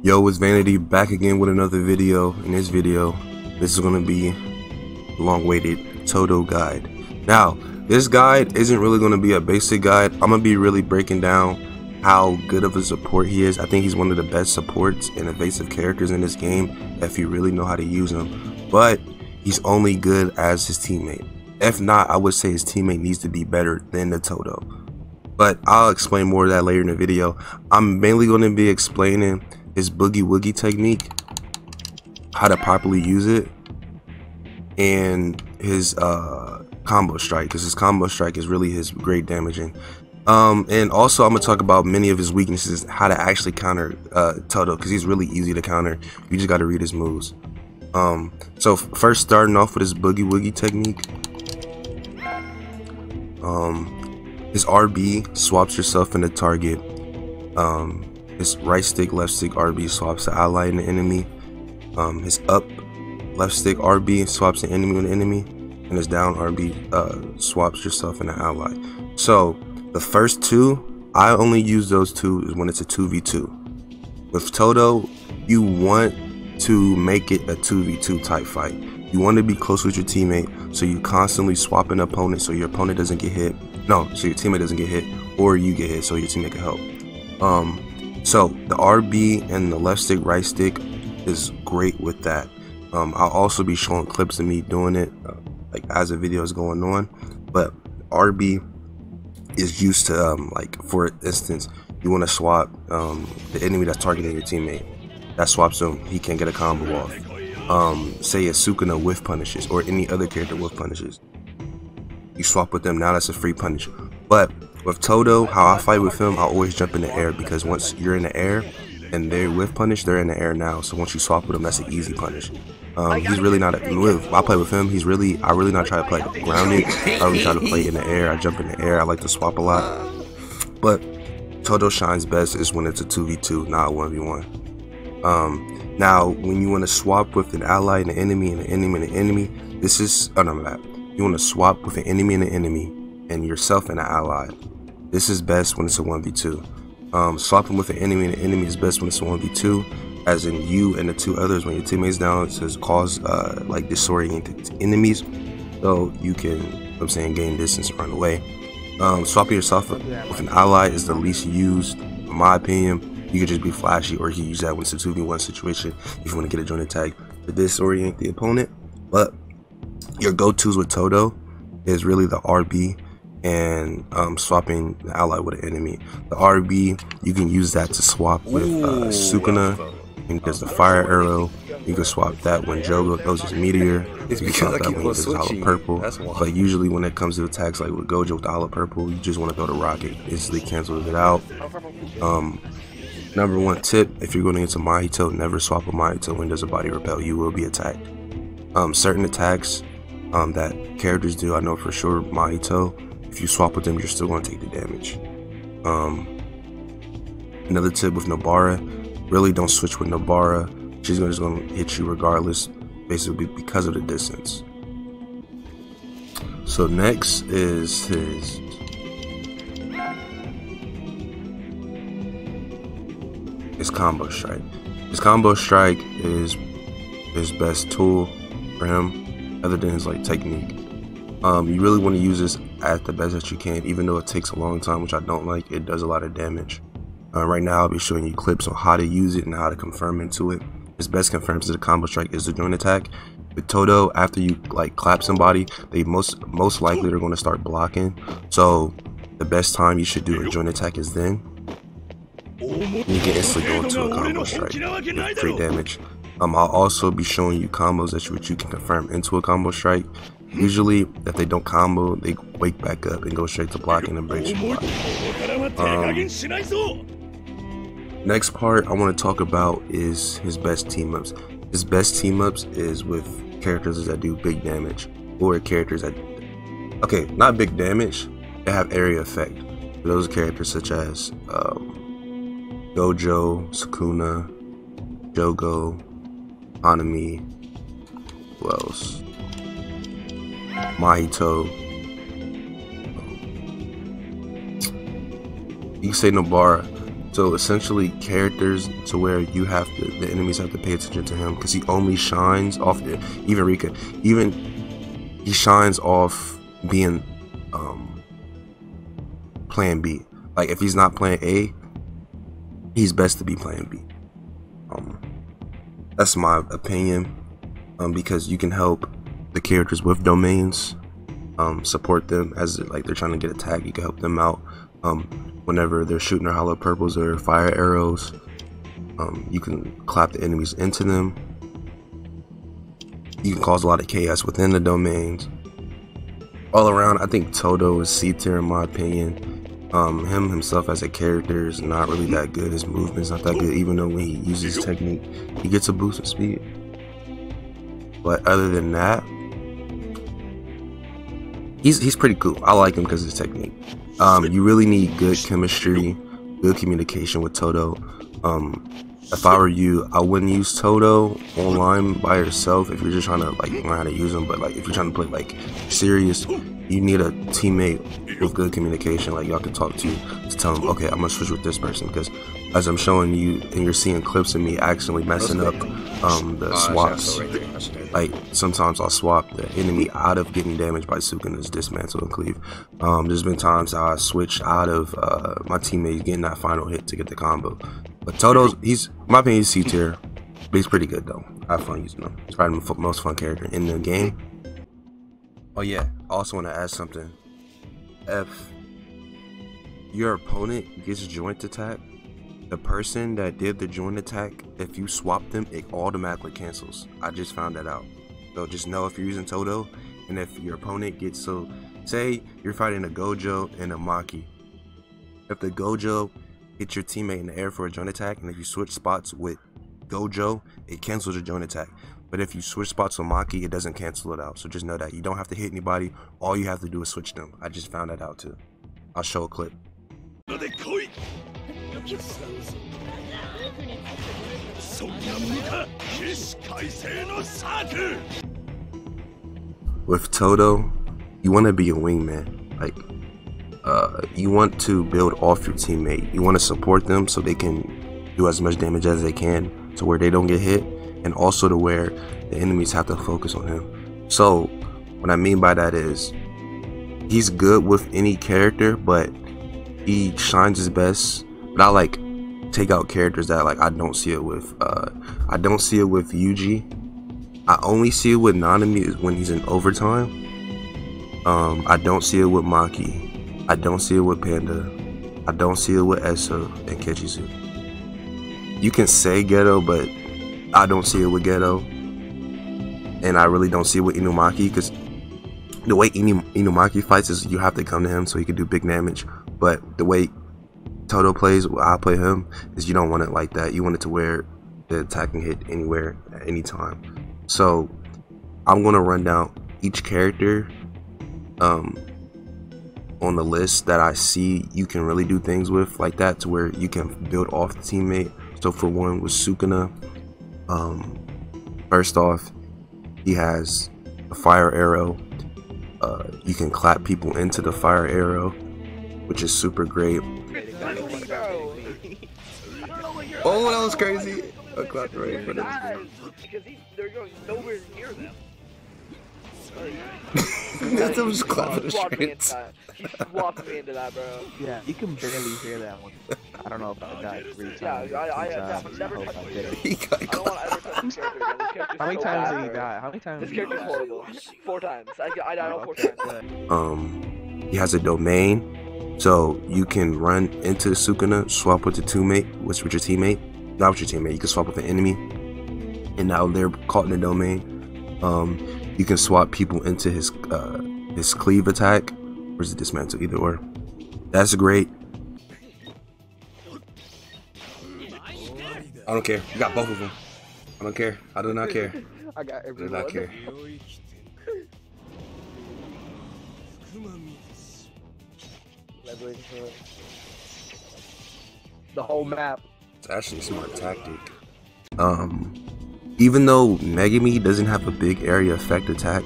Yo, it's Vanity back again with another video. In this video, this is going to be a long-awaited Todo guide. Now, this guide isn't really going to be a basic guide. I'm going to be really breaking down how good of a support he is. I think he's one of the best supports and evasive characters in this game if you really know how to use him. But he's only good as his teammate. If not, I would say his teammate needs to be better than the Todo. But I'll explain more of that later in the video. I'm mainly going to be explaining his boogie woogie technique, how to properly use it, and his combo strike, because his combo strike is really his great damaging. And also I'm gonna talk about many of his weaknesses, how to actually counter Todo, because he's really easy to counter. You just got to read his moves. So first, starting off with his boogie woogie technique, his RB swaps yourself in the target. His right stick, left stick RB swaps the ally and the enemy. His up left stick RB swaps the enemy and the enemy, and his down RB swaps yourself and the ally. So the first two, I only use those two is when it's a 2v2. With Todo, you want to make it a 2v2 type fight. You want to be close with your teammate, so you constantly swapping opponents so your opponent doesn't get hit. No, so your teammate doesn't get hit, or you get hit so your teammate can help. So the RB and the left stick, right stick is great with that. I'll also be showing clips of me doing it like as the video is going on. But RB is used to like, for instance, you want to swap the enemy that's targeting your teammate. That swaps him, he can't get a combo off. Say a Sukuna whiff punishes, or any other character whiff punishes. You swap with them, now that's a free punish. But with Todo, how I fight with him, I always jump in the air, because once you're in the air and they're whiff punish, they're in the air now. So once you swap with him, that's an easy punish. He's really not I play with him, I really not try to play grounded. I really try to play in the air. I jump in the air. I like to swap a lot. But Todo shines best is when it's a 2v2, not a 1v1. Now when you want to swap with an ally and an enemy and an enemy and an enemy, this is you want to swap with an enemy and an enemy and yourself and an ally. This is best when it's a 1v2. Swapping with an enemy and an enemy is best when it's a 1v2, as in you and the two others. When your teammates down, it says cause like disoriented enemies, so you can, gain distance and run away. Swapping yourself with an ally is the least used, in my opinion. You could just be flashy, or you use that when it's a 2v1 situation if you want to get a joint attack to disorient the opponent. But your go-tos with Todo is really the RB and swapping the ally with an enemy. The RB, you can use that to swap with Sukuna, and there's the fire arrow. You can swap that when Jogo goes his meteor. You can swap that when he does hollow purple. But usually when it comes to attacks like with Gojo with the hollow purple, you just want to throw the rocket. Instantly cancels it out. Number one tip, if you're going into Mahito, never swap a Mahito when there's a body repel. You will be attacked. Certain attacks that characters do, I know for sure Mahito, if you swap with them, you're still going to take the damage. Another tip with Nobara, really don't switch with Nobara. She's just going to hit you regardless, basically because of the distance. So next is his combo strike. His combo strike is his best tool for him, other than his technique. You really want to use this at the best that you can, even though it takes a long time, which I don't like. It does a lot of damage. Right now I'll be showing you clips on how to use it and how to confirm into it. His best confirms to the combo strike is the joint attack. With Todo, after you clap somebody, they most likely they're going to start blocking. So the best time you should do a joint attack is then. You can instantly go into a combo strike with free damage. I'll also be showing you combos that you can confirm into a combo strike. Usually, if they don't combo, they wake back up and go straight to blocking and break block. Next part I want to talk about is his best team-ups. His best team-ups is with characters that do big damage, or characters that, not big damage, they have area effect. Those characters such as Gojo, Sukuna, Jogo, Hanami, who else? Mahito. You can say Nobara. So essentially, characters to where the enemies have to pay attention to him because he only shines off even Rika, he shines off being plan B. Like if he's not playing A, he's best to be playing B. That's my opinion. Because you can help the characters with domains, support them as like they're trying to get attacked. You can help them out whenever they're shooting their hollow purples or fire arrows. You can clap the enemies into them. You can cause a lot of chaos within the domains. All around, I think Todo is C tier in my opinion. Him himself as a character is not really that good. His movement's not that good, even though when he uses technique, he gets a boost in speed. But other than that, he's pretty cool. I like him because of his technique. You really need good chemistry, good communication with Todo. If I were you, I wouldn't use Todo online by yourself if you're just trying to like learn how to use him. But like if you're trying to play like serious, you need a teammate with good communication. Like y'all can talk to tell him, okay, I'm gonna switch with this person, because as I'm showing you and you're seeing clips of me accidentally messing up the swaps. Like sometimes I'll swap the enemy out of getting damaged by Sukuna's dismantle and cleave. There's been times I switched out of my teammates getting that final hit to get the combo. But Todo's, in my opinion, he's C tier, but he's pretty good though. I have fun using him. He's probably the most fun character in the game. Oh yeah, I also want to add something. If your opponent gets joint attack, the person that did the joint attack, if you swap them, it automatically cancels. I just found that out. So just know if you're using Todo, and if your opponent gets, so say you're fighting a Gojo and a Maki. If the Gojo hits your teammate in the air for a joint attack, and if you switch spots with Gojo, it cancels your joint attack. But if you switch spots with Maki, it doesn't cancel it out. So just know that you don't have to hit anybody. All you have to do is switch them. I just found that out too. I'll show a clip. With Todo, you want to be a wingman. Like, you want to build off your teammate. You want to support them so they can do as much damage as they can to where they don't get hit, and also to where the enemies have to focus on him. So what I mean by that is he's good with any character, but he shines his best. But I like take out characters that like I don't see it with. I don't see it with Yuji. I only see it with Nanami when he's in overtime. I don't see it with Maki. I don't see it with Panda. I don't see it with Eso and Kechizu. You can say Geto, but I don't see it with Geto. And I really don't see it with Inumaki, because the way Inumaki fights is you have to come to him so he can do big damage. But the way Todo plays, I play him, is you don't want it like that. You want it to where the attack can hit anywhere at any time. So I'm gonna run down each character on the list that I see you can really do things with like that, to where you can build off the teammate. So for one, with Sukuna, first off, he has a fire arrow. You can clap people into the fire arrow, which is super great. Oh, that was crazy. I clapped right in front of him. Because they're going nowhere near them. That's him just clapping his hands. He swapped me into that, bro. Yeah, you can barely hear that one. I don't know if I died 3 times. Yeah, I never touched this character. He got I don't want to ever touch this character again. This character's How many so times bad, did you bro. die? How many times This did you character's die? horrible. 4 times. I died all 4 Okay, times. He has a domain, so you can run into Sukuna, swap with your teammate, not with your teammate. You can swap with an enemy, and now they're caught in the domain. You can swap people into his cleave attack, or his dismantle, either or. That's great. I don't care. You got both of them. I don't care. I do not care. I got I do everyone. not care. The whole map. It's actually a smart tactic. Even though Megumi doesn't have a big area effect attack,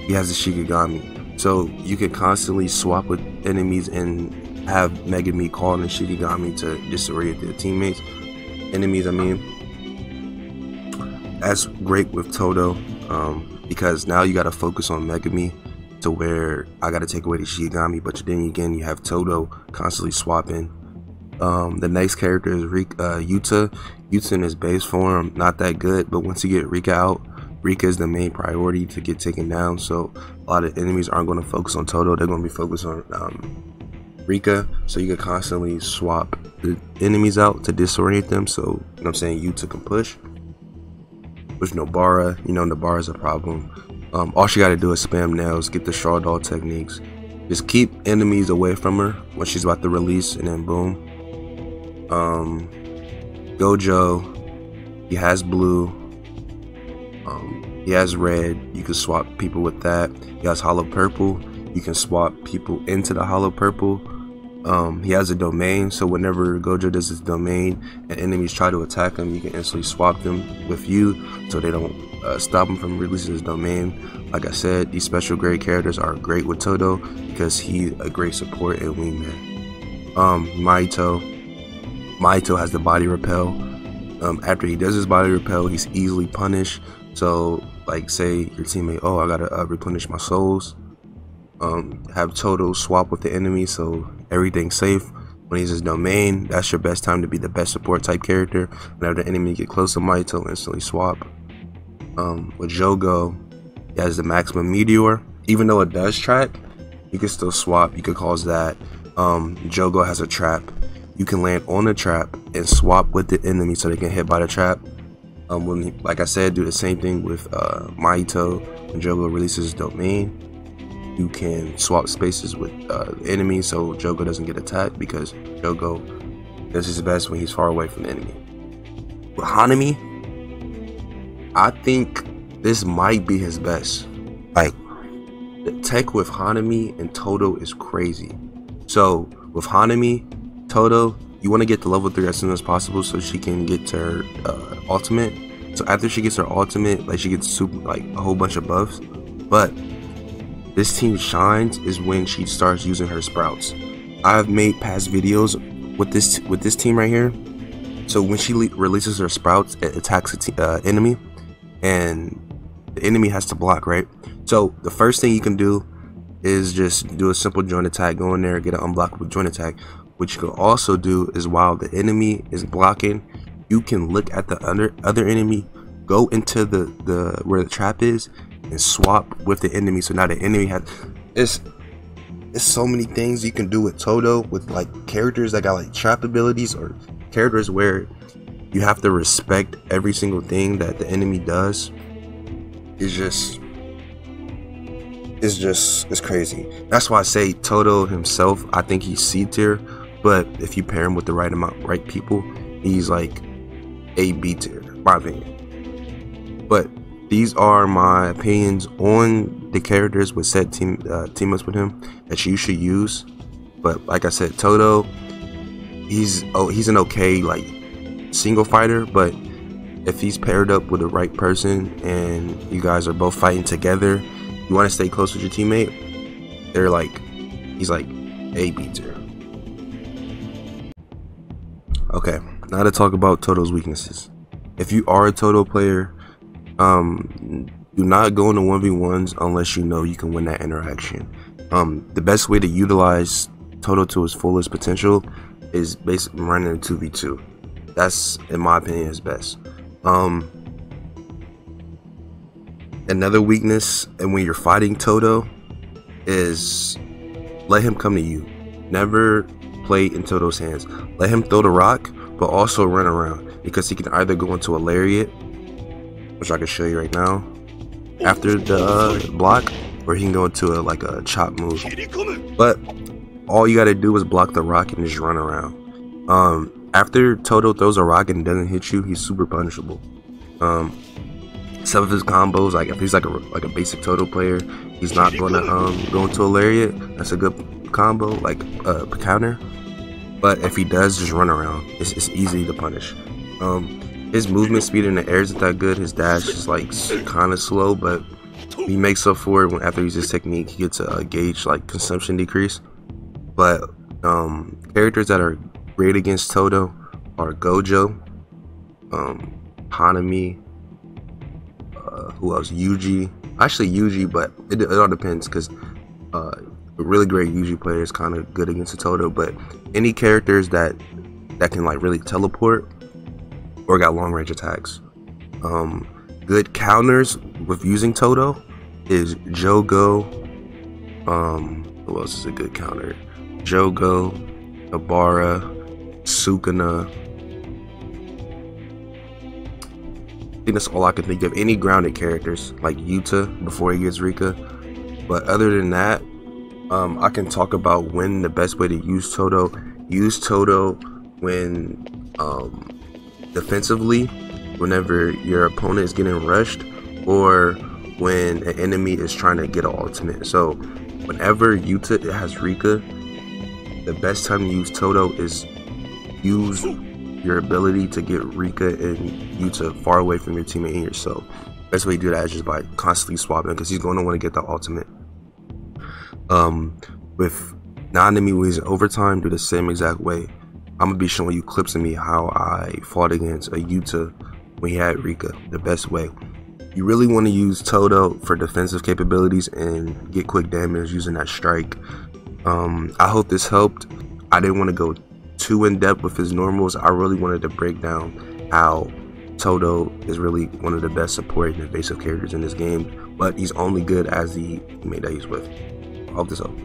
he has a Shikigami. So you can constantly swap with enemies and have Megami calling the Shinigami to disorient their teammates, enemies. I mean, that's great with Todo, because now you got to focus on Megami, to where I got to take away the Shinigami. But then again, you have Todo constantly swapping. The next character is Yuta. Yuta in his base form, not that good, but once you get Rika out, Rika is the main priority to get taken down. So a lot of enemies aren't going to focus on Todo, they're going to be focused on Rika. So you can constantly swap the enemies out to disorient them. So, you know what I'm saying, Yuta can push. With Nobara, you know, Nobara's a problem. All she got to do is spam nails, get the straw doll techniques, just keep enemies away from her when she's about to release, and then boom. Gojo, he has blue, he has red, you can swap people with that. He has hollow purple, you can swap people into the hollow purple. He has a domain, so whenever Gojo does his domain and enemies try to attack him, you can instantly swap them with you, so they don't stop him from releasing his domain. Like I said, these special grade characters are great with Todo because he's a great support and wingman. Mahito has the body repel. After he does his body repel, he's easily punished. So like, say your teammate, oh, I gotta replenish my souls, have Todo swap with the enemy so everything's safe. When he's his domain, that's your best time to be the best support type character. Whenever the enemy get close to Mahito, instantly swap. With Jogo, he has the maximum meteor. Even though it does trap, you can still swap. You could cause that. Jogo has a trap. You can land on the trap and swap with the enemy so they can hit by the trap. Like I said, do the same thing with Mahito. When Jogo releases his domain, you can swap spaces with the enemy so Jogo doesn't get attacked, because Jogo does his best when he's far away from the enemy. With Hanami, I think this might be his best. Like, the tech with Hanami and Todo is crazy. So with Hanami, Todo, you want to get to level 3 as soon as possible so she can get to her ultimate. So after she gets her ultimate, like, she gets super, like, a whole bunch of buffs. But this team shines is when she starts using her sprouts. I've made past videos with this team right here. So when she releases her sprouts, it attacks the enemy, and the enemy has to block, right? So the first thing you can do is just do a simple joint attack, go in there, get an unblockable joint attack. What you can also do is, while the enemy is blocking, you can look at the other enemy, go into the where the trap is, and swap with the enemy. So now the enemy has, it's so many things you can do with Todo, with like characters that got like trap abilities, or characters where you have to respect every single thing that the enemy does. It's crazy. That's why I say Todo himself, I think he's C tier, but if you pair him with the right people, he's like a B tier, my opinion. But these are my opinions on the characters with set team ups with him that you should use. But like I said, Todo, he's an okay like single fighter, but if he's paired up with the right person and you guys are both fighting together, you want to stay close with your teammate, he's like a B tier. Okay, now to talk about Todo's weaknesses. If you are a Todo player, do not go into 1v1s unless you know you can win that interaction. The best way to utilize Todo to his fullest potential is basically running a 2v2. That's, in my opinion, his best. Another weakness, and when you're fighting Todo, is let him come to you. Never play in Todo's hands. Let him throw the rock, but also run around, because he can either go into a lariat, which I can show you right now, after the block, or he can go into a chop move. But all you gotta do is block the rock and just run around. After Todo throws a rock and doesn't hit you, he's super punishable. Some of his combos, like if he's like a basic Todo player, he's not gonna go into a lariat. That's a good combo, like counter. But if he does, just run around. It's easy to punish. His movement speed in the air isn't that good. His dash is like kind of slow, but he makes up for it when after he uses his technique, he gets a gauge like consumption decrease. But Characters that are great against Todo are Gojo, Hanami, who else? Yuji. Actually Yuji, but it all depends, because a really great Yuji player is kind of good against the Todo. But any characters that can like really teleport or got long range attacks. Good counters with using Todo is Jogo. Who else is a good counter? Jogo, Ibarra, Sukuna. I think that's all I can think of. Any grounded characters like Yuta before he gets Rika. But other than that, I can talk about when the best way to use Todo. Use Todo when defensively, whenever your opponent is getting rushed, or when an enemy is trying to get an ultimate. So whenever Yuta has Rika, the best time to use Todo is use your ability to get Rika and Yuta far away from your teammate and yourself. Best way to do that is just by constantly swapping, because he's going to want to get the ultimate. With non-enemy ways in overtime, do the same exact way. I'm gonna be showing you clips of me how I fought against a Yuta when he had Rika the best way. You really want to use Todo for defensive capabilities and get quick damage using that strike. I hope this helped. I didn't want to go too in depth with his normals. I really wanted to break down how Todo is really one of the best supporting and evasive characters in this game, but he's only good as the teammate that he's with. I hope this helped.